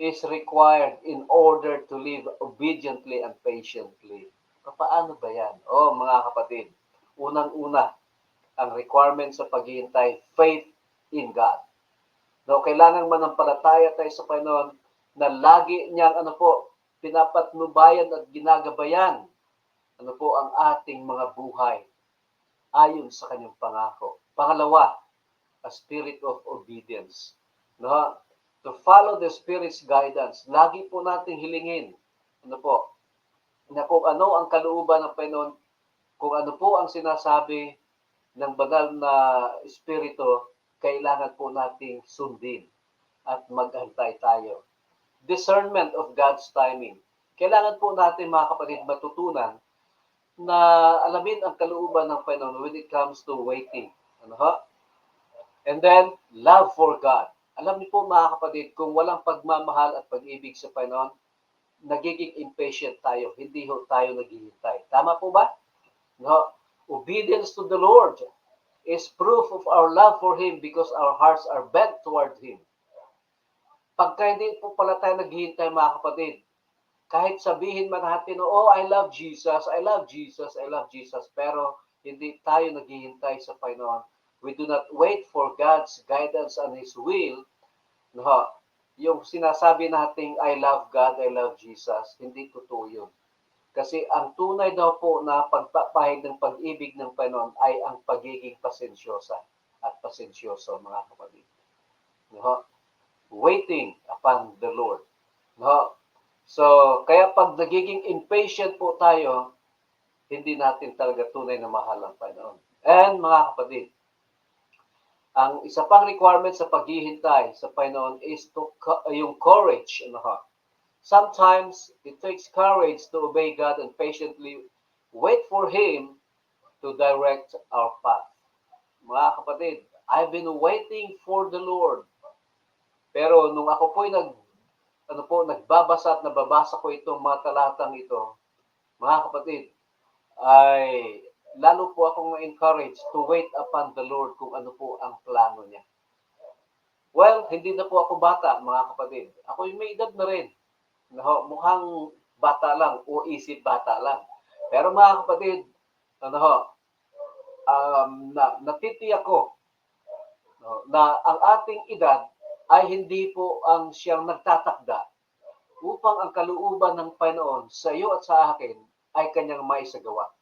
is required in order to live obediently and patiently. Paano ba yan? Mga kapatid, unang-una, ang requirement sa paghihintay, faith in God. No, kailangan manampalataya tayo sa Panginoon na lagi niyang pinapatnubayan at ginagabayan ang ating mga buhay ayon sa kanyang pangako. Pangalawa, a spirit of obedience. No? To follow the Spirit's guidance. Lagi po nating hilingin na kung ano ang kalooban ng Panginoon, kung ano po ang sinasabi ng banal na Espiritu, kailangan po nating sundin at maghantay tayo. Discernment of God's timing. Kailangan po natin, mga kapatid, matutunan na alamin ang kalooban ng Panginoon when it comes to waiting. And then, love for God. Alam niyo po, mga kapatid, kung walang pagmamahal at pag-ibig sa Panginoon, nagiging impatient tayo. Hindi tayo naghihintay. Tama po ba? No? Obedience to the Lord is proof of our love for Him because our hearts are bent toward Him. Pagka hindi po pala tayo naghihintay, mga kapatid, kahit sabihin man natin, I love Jesus, I love Jesus, I love Jesus, pero hindi tayo naghihintay sa Panginoon. We do not wait for God's guidance and His will. No, yung sinasabi nating I love God, I love Jesus, hindi totoo yun. Kasi ang tunay daw po na pagpapahid ng pag-ibig ng Panginoon ay ang pagiging pasensyosa at pasensyoso, mga kapatid. No? Waiting upon the Lord. No? So, kaya pag nagiging impatient po tayo, hindi natin talaga tunay na mahal ang Panginoon. And mga kapatid, ang isa pang requirement sa paghihintay sa Panginoon is yung courage. Sometimes, it takes courage to obey God and patiently wait for Him to direct our path. Mga kapatid, I've been waiting for the Lord. Pero nung ako po'y nagbabasa at nababasa ko itong mga talatang ito, mga kapatid, ay lalo po akong na-encourage to wait upon the Lord kung ano po ang plano niya. Well, hindi na po ako bata, mga kapatid. Ako yung may edad na rin. Mukhang bata lang o isip bata lang. Pero mga kapatid, natitiyak ko na ang ating edad ay hindi po ang siyang nagtatakda upang ang kalooban ng Panginoon sa iyo at sa akin ay kanyang maisagawa.